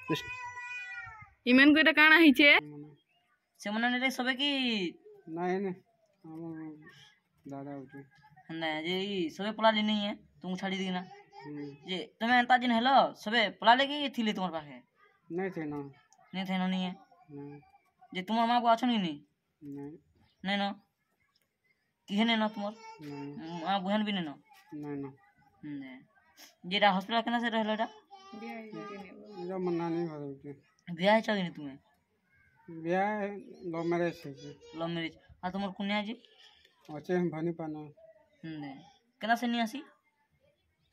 इमेन को काना हिचे से मन ने सबे की नहीं ने हम दादा उठे ना जे सबे पला ले नहीं है तुम छाड़ी दी ना जे तुम्हें अंता जिन हेलो सबे पला ले की थी ले तुम्हारे पास है नहीं थे ना नहीं है जे तुम्हार मां को अच्छो नहीं नहीं ना किहे ने ना तुम्हार मां बहन भी नहीं ना जेटा हॉस्पिटल केना से रहलो एटा जो मन्ना नहीं हो रही ब्याह चाहिए नहीं तुम्हें ब्याह लव मैरिज है लव मैरिज आ तुम्हार कुन्या जी अच्छे हम भनी पाना केना से नहीं आसी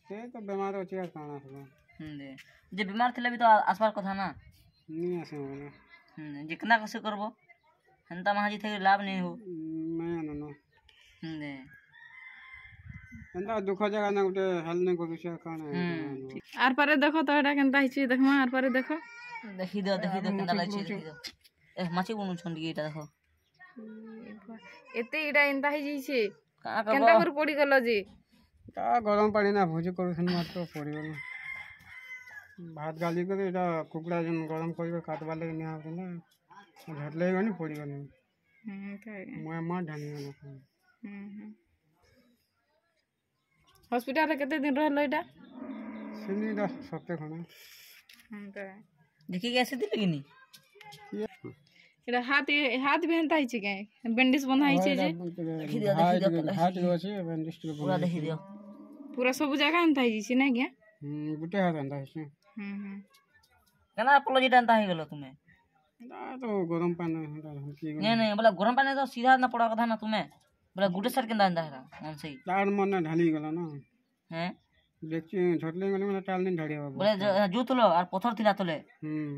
से तो बीमार होची है खाना सब जे बीमार थिले भी तो आसपास कथा ना नहीं आसे बोले जे केना कैसे करबो हंता महाजी थे लाभ नहीं हो मैं ना अंदा दुख जगह ना उठे हल नहीं को विषय खाना आर पारे देखो तो एटा केनता हिची देखमा आर पारे देखो देखी दो केनता लाइछि देखी दो ए माची बनु छंडी एटा देखो एते इडा एंता हिची छे का केनता कर पड़ी गलो जी ता गरम पानी ना भोज करू छन मात्र पड़ी गलो भात गाली करे एटा कुकड़ा जन गरम करबे काटबा ले नहीं आवे ना झटले गनी पड़ी गनी मैं मां ढानी गलो हॉस्पिटल रे केते दिन रहलो एटा सिनी दा सप्ते खाना देखी कैसे दिल लगी नी एटा हाथ भी हंता हिची के बैंडेज बंधा हिची जे देखी दियो हाथ जो আছে बैंडेज पूरा देखी दियो पूरा सब जगह हंता हिची ना क्या गुटे हाथ अंदा है केना अपोलॉजी अंता ही गेलो तुम्हें ना तो गरम पानी की नहीं बोला गरम पानी तो सीधा ना पड़ा कथा ना तुम्हें बोला गुटे सर केंदा अंदा है मन से तार मन ढाली गला ना हैं देखछि झटले गले मतलब टाल नहीं ढाड़ी बाबू बोले जो तलो और पत्थर थिला तले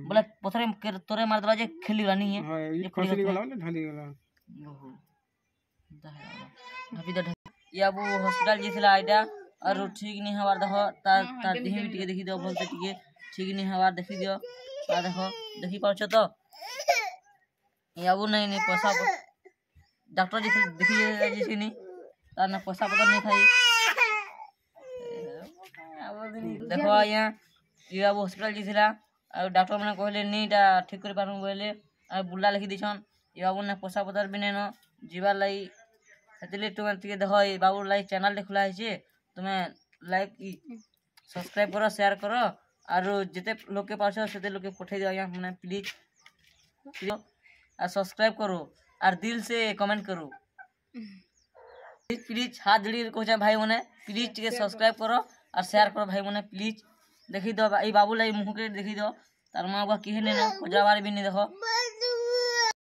बोले पत्थर तोरे मार दला जे खेली रानी है हां ये खसली गला ढाली गला ओहो ढापी द या वो हॉस्पिटल जेथिला आइडा और ठीक नहीं हवार देखो तार देह भी टिके देखि दियो बोलते टिके ठीक नहीं हवार देखि दियो आ देखो देखि पाछो तो या वो नहीं पैसा डॉक्टर जी देखी जी नहीं तार ना पैसा पता नहीं खाई देखो यहाँ ये वो हॉस्पिटल जीथिला और डॉक्टर मैंने कहले नीटा ठीक कर पारु बोले और बुला लिखि दिछन ये बाबू ने पैसा पतर भी नहीं जीवा लाई सेतले तुम टिके देखो ये बाबू लाई चैनल देखला है तुम्हें लाइक सब्सक्राइब करो शेयर करो और जिते लोग के पास सेते लोग के पठे दियो यहाँ मैंने प्लीज और सब्सक्राइब करो और दिल से कमेंट करो प्लीज हाथ जोड़ी कहचा भाई मने प्लीज टिके सब्सक्राइब करो और शेयर करो भाई मने प्लीज देखी दो ई बाबू लाई मुंह के देखी दो तार मां बा किहे ने ना कोजरा बार भी नहीं देखो